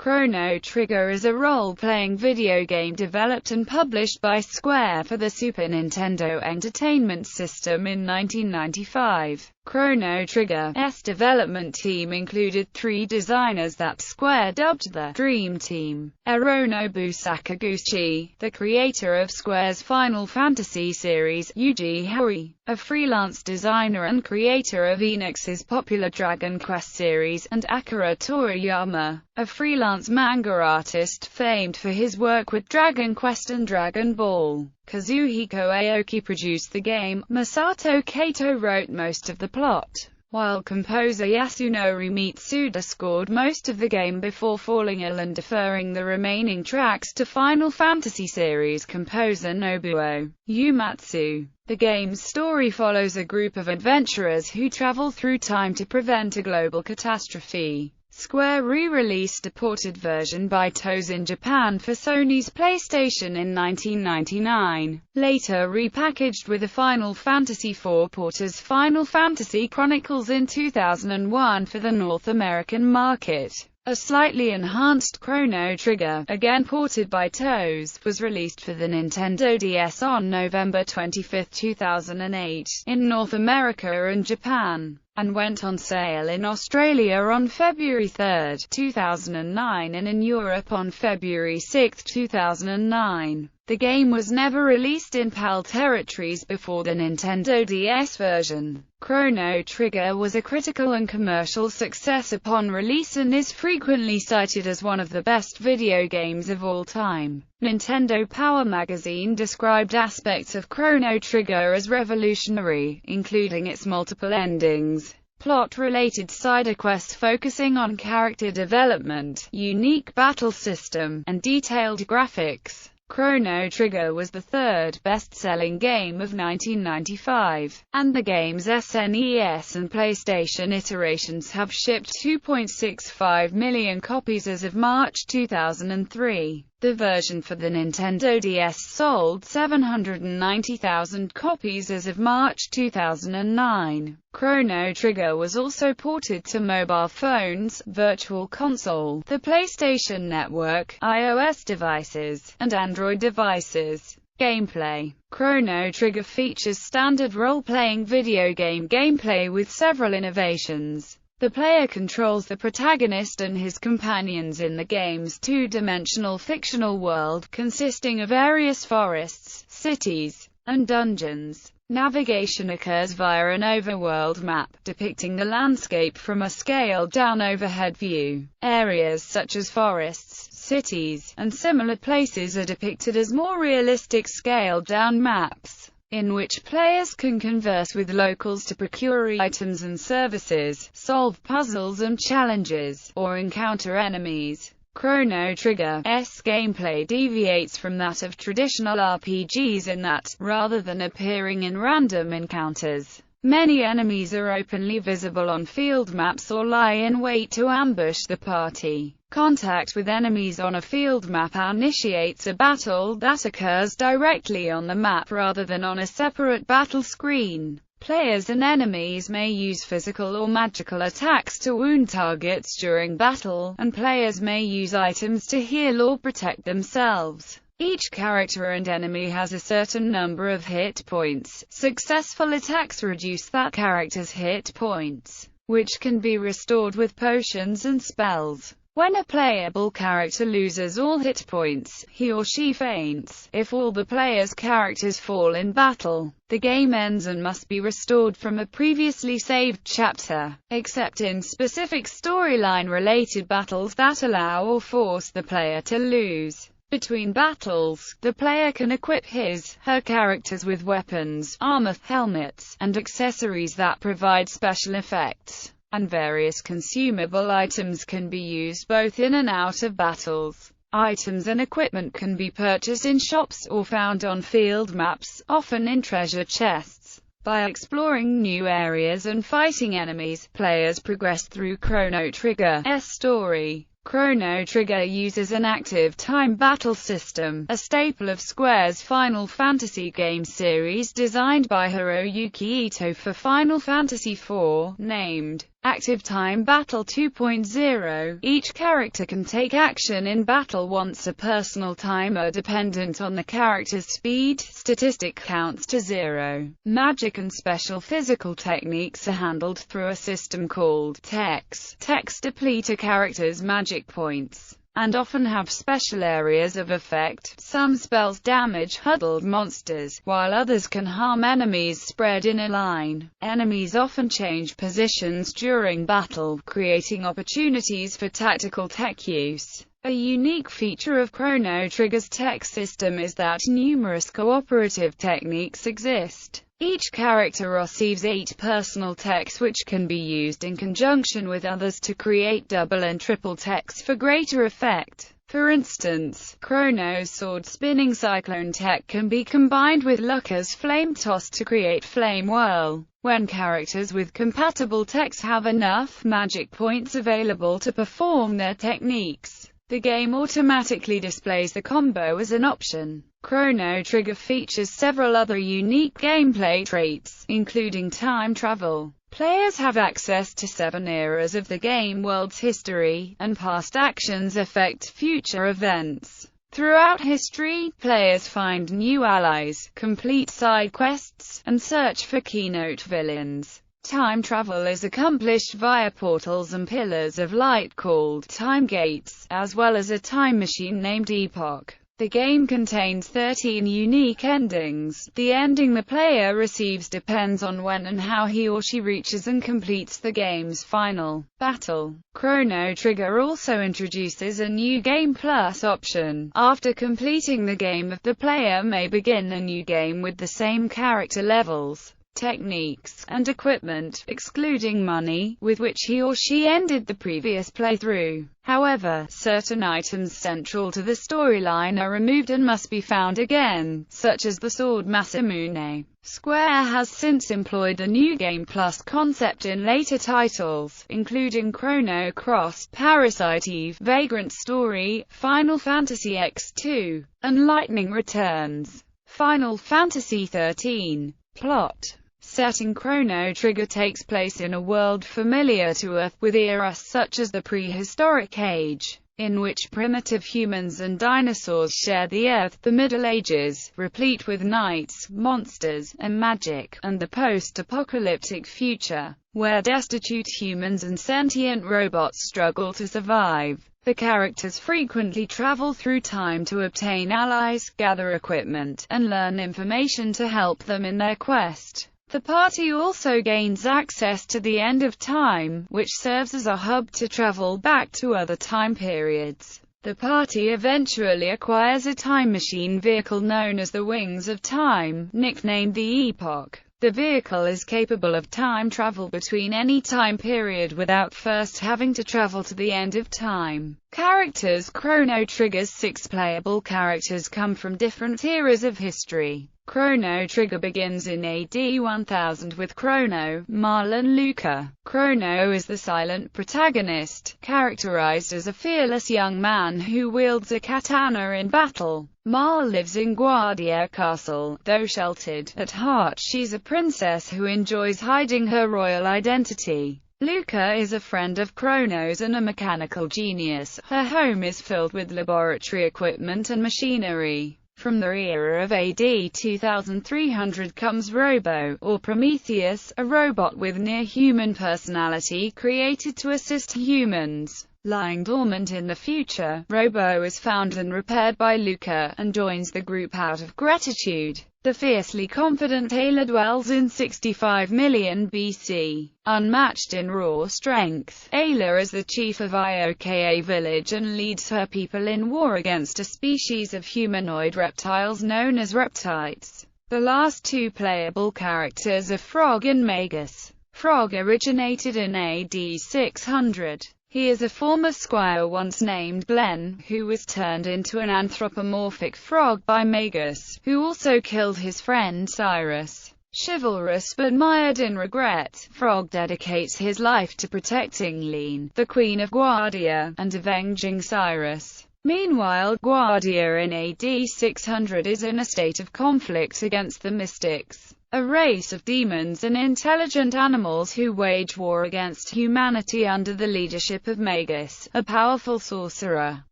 Chrono Trigger is a role-playing video game developed and published by Square for the Super Nintendo Entertainment System in 1995. Chrono Trigger's development team included three designers that Square dubbed the Dream Team. Hironobu Sakaguchi, the creator of Square's Final Fantasy series, Yuji Horii, a freelance designer and creator of Enix's popular Dragon Quest series, and Akira Toriyama, a freelance manga artist famed for his work with Dragon Quest and Dragon Ball. Kazuhiko Aoki produced the game. Masato Kato wrote most of the plot, while composer Yasunori Mitsuda scored most of the game before falling ill and deferring the remaining tracks to Final Fantasy series composer Nobuo Uematsu. The game's story follows a group of adventurers who travel through time to prevent a global catastrophe. Square re-released a ported version by TOS in Japan for Sony's PlayStation in 1999, later repackaged with a Final Fantasy IV port as Final Fantasy Chronicles in 2001 for the North American market. A slightly enhanced Chrono Trigger, again ported by TOS, was released for the Nintendo DS on November 25, 2008, in North America and Japan, and went on sale in Australia on February 3, 2009 and in Europe on February 6, 2009. The game was never released in PAL territories before the Nintendo DS version. Chrono Trigger was a critical and commercial success upon release and is frequently cited as one of the best video games of all time. Nintendo Power magazine described aspects of Chrono Trigger as revolutionary, including its multiple endings, plot-related side quests focusing on character development, unique battle system, and detailed graphics. Chrono Trigger was the third best-selling game of 1995, and the game's SNES and PlayStation iterations have shipped 2.65 million copies as of March 2003. The version for the Nintendo DS sold 790,000 copies as of March 2009. Chrono Trigger was also ported to mobile phones, Virtual Console, the PlayStation Network, iOS devices, and Android devices. Gameplay. Chrono Trigger features standard role-playing video game gameplay with several innovations. The player controls the protagonist and his companions in the game's two-dimensional fictional world, consisting of various forests, cities, and dungeons. Navigation occurs via an overworld map, depicting the landscape from a scaled-down overhead view. Areas such as forests, cities, and similar places are depicted as more realistic scaled-down maps, in which players can converse with locals to procure items and services, solve puzzles and challenges, or encounter enemies. Chrono Trigger's gameplay deviates from that of traditional RPGs in that, rather than appearing in random encounters, many enemies are openly visible on field maps or lie in wait to ambush the party. Contact with enemies on a field map initiates a battle that occurs directly on the map rather than on a separate battle screen. Players and enemies may use physical or magical attacks to wound targets during battle, and players may use items to heal or protect themselves. Each character and enemy has a certain number of hit points. Successful attacks reduce that character's hit points, which can be restored with potions and spells. When a playable character loses all hit points, he or she faints. If all the player's characters fall in battle, the game ends and must be restored from a previously saved chapter, except in specific storyline-related battles that allow or force the player to lose. Between battles, the player can equip his/her characters with weapons, armor, helmets, and accessories that provide special effects, and various consumable items can be used both in and out of battles. Items and equipment can be purchased in shops or found on field maps, often in treasure chests. By exploring new areas and fighting enemies, players progress through Chrono Trigger's story. Chrono Trigger uses an active time battle system, a staple of Square's Final Fantasy game series designed by Hiroyuki Ito for Final Fantasy IV, named Active Time Battle 2.0. Each character can take action in battle once. A personal timer dependent on the character's speed. Statistic counts to 0. Magic and special physical techniques are handled through a system called Tex. Tex deplete a character's magic points, and often have special areas of effect. Some spells damage huddled monsters, while others can harm enemies spread in a line. Enemies often change positions during battle, creating opportunities for tactical tech use. A unique feature of Chrono Trigger's tech system is that numerous cooperative techniques exist. Each character receives 8 personal techs which can be used in conjunction with others to create double and triple techs for greater effect. For instance, Chrono's sword-spinning cyclone tech can be combined with Lucca's flame toss to create flame whirl. When characters with compatible techs have enough magic points available to perform their techniques, the game automatically displays the combo as an option. Chrono Trigger features several other unique gameplay traits, including time travel. Players have access to 7 eras of the game world's history, and past actions affect future events. Throughout history, players find new allies, complete side quests, and search for keynote villains. Time travel is accomplished via portals and pillars of light called time gates, as well as a time machine named Epoch. The game contains 13 unique endings. The ending the player receives depends on when and how he or she reaches and completes the game's final battle. Chrono Trigger also introduces a new Game Plus option. After completing the game, the player may begin a new game with the same character levels, techniques, and equipment, excluding money, with which he or she ended the previous playthrough. However, certain items central to the storyline are removed and must be found again, such as the sword Masamune. Square has since employed the New Game Plus concept in later titles, including Chrono Cross, Parasite Eve, Vagrant Story, Final Fantasy X2, and Lightning Returns. Final Fantasy XIII. Plot. Setting: Chrono Trigger takes place in a world familiar to Earth, with eras such as the prehistoric age, in which primitive humans and dinosaurs share the Earth, the Middle Ages, replete with knights, monsters, and magic, and the post-apocalyptic future, where destitute humans and sentient robots struggle to survive. The characters frequently travel through time to obtain allies, gather equipment, and learn information to help them in their quest. The party also gains access to the End of Time, which serves as a hub to travel back to other time periods. The party eventually acquires a time machine vehicle known as the Wings of Time, nicknamed the Epoch. The vehicle is capable of time travel between any time period without first having to travel to the End of Time. Characters: Chrono Trigger's 6 playable characters come from different eras of history. Chrono Trigger begins in AD 1000 with Chrono, Marl and Lucca. Chrono is the silent protagonist, characterized as a fearless young man who wields a katana in battle. Marl lives in Guardia Castle. Though sheltered, at heart she's a princess who enjoys hiding her royal identity. Lucca is a friend of Chrono's and a mechanical genius. Her home is filled with laboratory equipment and machinery. From the era of AD 2300 comes Robo, or Prometheus, a robot with near-human personality created to assist humans. Lying dormant in the future, Robo is found and repaired by Lucca, and joins the group out of gratitude. The fiercely confident Ayla dwells in 65 million BC. Unmatched in raw strength, Ayla is the chief of Ioka village and leads her people in war against a species of humanoid reptiles known as reptites. The last 2 playable characters are Frog and Magus. Frog originated in AD 600. He is a former squire once named Glenn, who was turned into an anthropomorphic frog by Magus, who also killed his friend Cyrus. Chivalrous but mired in regret, Frog dedicates his life to protecting Lean, the Queen of Guardia, and avenging Cyrus. Meanwhile, Guardia in AD 600 is in a state of conflict against the Mystics. a race of demons and intelligent animals who wage war against humanity under the leadership of Magus, a powerful sorcerer.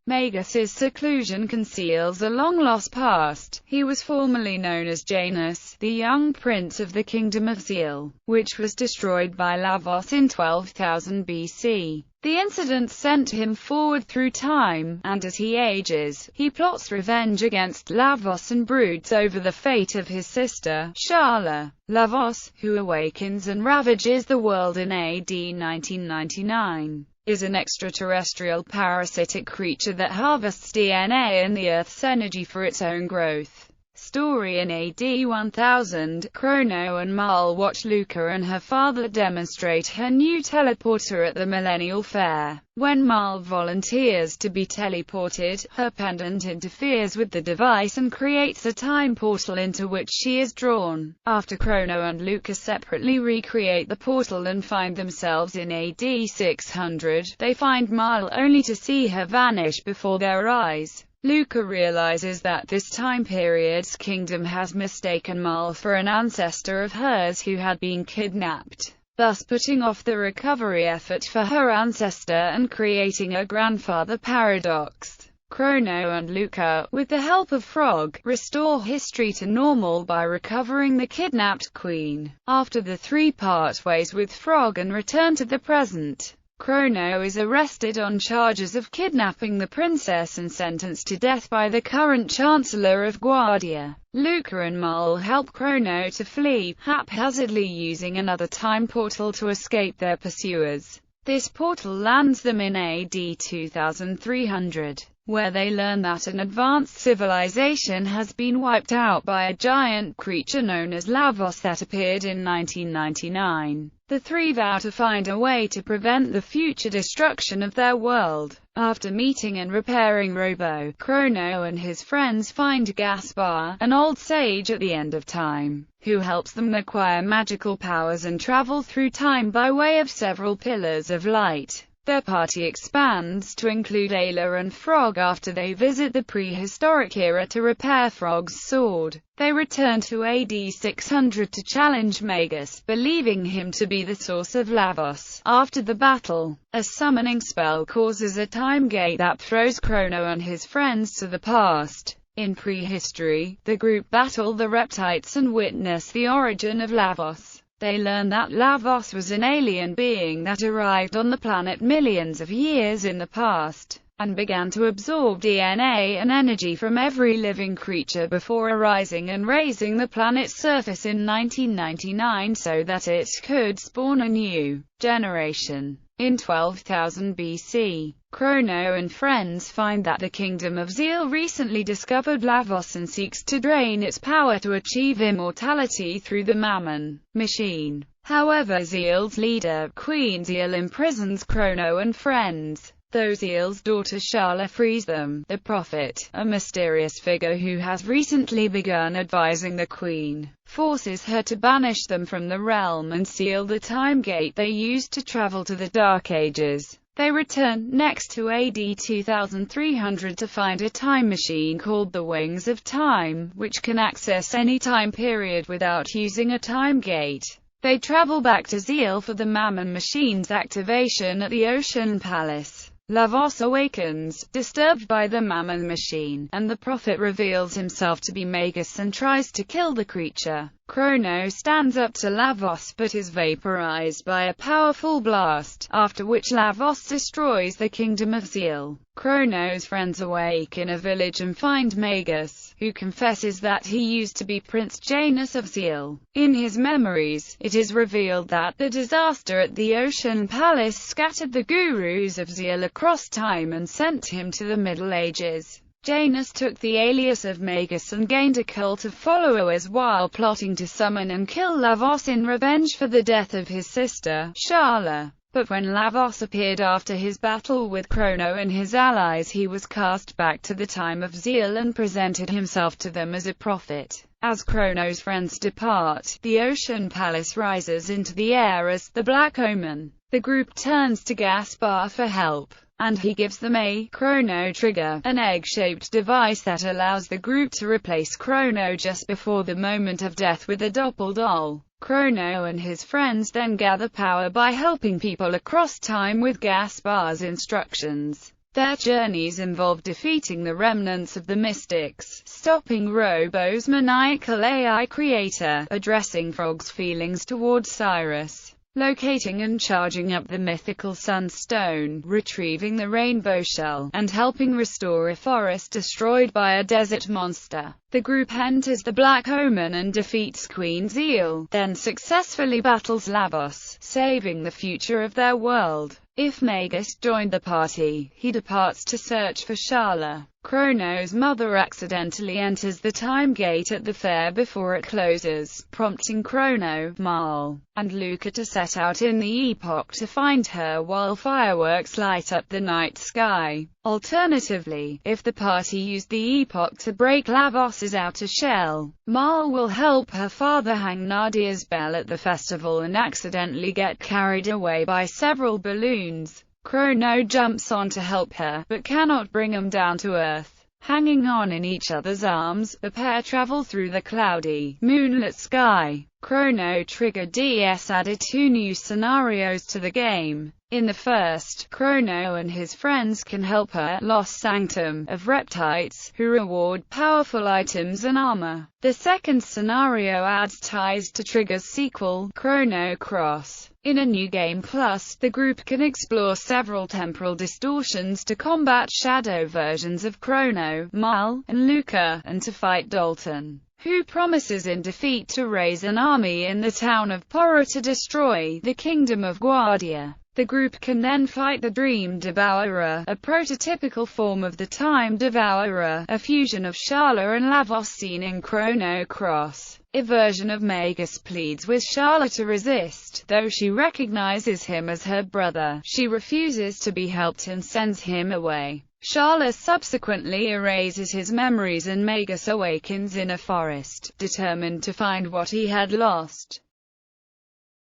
Magus's seclusion conceals a long-lost past. He was formerly known as Janus, the young prince of the Kingdom of Zeal, which was destroyed by Lavos in 12,000 BC. The incident sent him forward through time, and as he ages, he plots revenge against Lavos and broods over the fate of his sister, Shala. Lavos, who awakens and ravages the world in AD 1999, is an extraterrestrial parasitic creature that harvests DNA and the Earth's energy for its own growth. Story in AD 1000, Chrono and Mal watch Luca and her father demonstrate her new teleporter at the Millennial Fair. When Mal volunteers to be teleported, her pendant interferes with the device and creates a time portal into which she is drawn. After Chrono and Luca separately recreate the portal and find themselves in AD 600, they find Mal only to see her vanish before their eyes. Luca realizes that this time period's kingdom has mistaken Mal for an ancestor of hers who had been kidnapped, thus putting off the recovery effort for her ancestor and creating a grandfather paradox. Chrono and Luca, with the help of Frog, restore history to normal by recovering the kidnapped queen. After the three part ways with Frog and return to the present, Chrono is arrested on charges of kidnapping the princess and sentenced to death by the current Chancellor of Guardia. Luca and Mal help Chrono to flee, haphazardly using another time portal to escape their pursuers. This portal lands them in AD 2300, where they learn that an advanced civilization has been wiped out by a giant creature known as Lavos that appeared in 1999. The three vow to find a way to prevent the future destruction of their world. After meeting and repairing Robo, Chrono and his friends find Gaspar, an old sage at the end of time, who helps them acquire magical powers and travel through time by way of several pillars of light. Their party expands to include Ayla and Frog after they visit the prehistoric era to repair Frog's sword. They return to AD 600 to challenge Magus, believing him to be the source of Lavos. After the battle, a summoning spell causes a time gate that throws Chrono and his friends to the past. In prehistory, the group battle the Reptites and witness the origin of Lavos. They learn that Lavos was an alien being that arrived on the planet millions of years in the past, and began to absorb DNA and energy from every living creature before arising and raising the planet's surface in 1999 so that it could spawn a new generation. In 12,000 BC, Chrono and friends find that the Kingdom of Zeal recently discovered Lavos and seeks to drain its power to achieve immortality through the Mammon machine. However, Zeal's leader, Queen Zeal, imprisons Chrono and friends. Though Zeal's daughter Shala frees them, the Prophet, a mysterious figure who has recently begun advising the Queen, forces her to banish them from the realm and seal the time gate they used to travel to the Dark Ages. They return next to AD 2300 to find a time machine called the Wings of Time, which can access any time period without using a time gate. They travel back to Zeal for the Mammon machine's activation at the Ocean Palace. Lavos awakens, disturbed by the Mammon machine, and the Prophet reveals himself to be Magus and tries to kill the creature. Chrono stands up to Lavos but is vaporized by a powerful blast, after which Lavos destroys the Kingdom of Zeal. Chrono's friends awake in a village and find Magus, who confesses that he used to be Prince Janus of Zeal. In his memories, it is revealed that the disaster at the Ocean Palace scattered the gurus of Zeal across time and sent him to the Middle Ages. Janus took the alias of Magus and gained a cult of followers while plotting to summon and kill Lavos in revenge for the death of his sister, Shala. But when Lavos appeared after his battle with Chrono and his allies, he was cast back to the time of Zeal and presented himself to them as a prophet. As Chrono's friends depart, the Ocean Palace rises into the air as the Black Omen. The group turns to Gaspar for help, and he gives them a Chrono Trigger, an egg-shaped device that allows the group to replace Chrono just before the moment of death with a doppel-doll. Chrono and his friends then gather power by helping people across time with Gaspar's instructions. Their journeys involve defeating the remnants of the Mystics, stopping Robo's maniacal AI creator, addressing Frog's feelings towards Cyrus, locating and charging up the mythical Sunstone, retrieving the Rainbow Shell, and helping restore a forest destroyed by a desert monster. The group enters the Black Omen and defeats Queen Zeal, then successfully battles Lavos, saving the future of their world. If Magus joined the party, he departs to search for Shala. Chrono's mother accidentally enters the time gate at the fair before it closes, prompting Chrono, Mal, and Luca to set out in the epoch to find her while fireworks light up the night sky. Alternatively, if the party used the epoch to break Lavos's outer shell, Mal will help her father hang Nadia's bell at the festival and accidentally get carried away by several balloons. Chrono jumps on to help her, but cannot bring him down to Earth. Hanging on in each other's arms, the pair travel through the cloudy, moonlit sky. Chrono Trigger DS added 2 new scenarios to the game. In the first, Chrono and his friends can help her Lost Sanctum of Reptites, who reward powerful items and armor. The second scenario adds ties to Trigger's sequel, Chrono Cross. In a new game plus, the group can explore several temporal distortions to combat shadow versions of Chrono, Mal, and Luca, and to fight Dalton, who promises in defeat to raise an army in the town of Porra to destroy the Kingdom of Guardia. The group can then fight the Dream Devourer, a prototypical form of the Time Devourer, a fusion of Shala and Lavos seen in Chrono Cross. A version of Magus pleads with Shala to resist, though she recognizes him as her brother. She refuses to be helped and sends him away. Shala subsequently erases his memories and Magus awakens in a forest, determined to find what he had lost.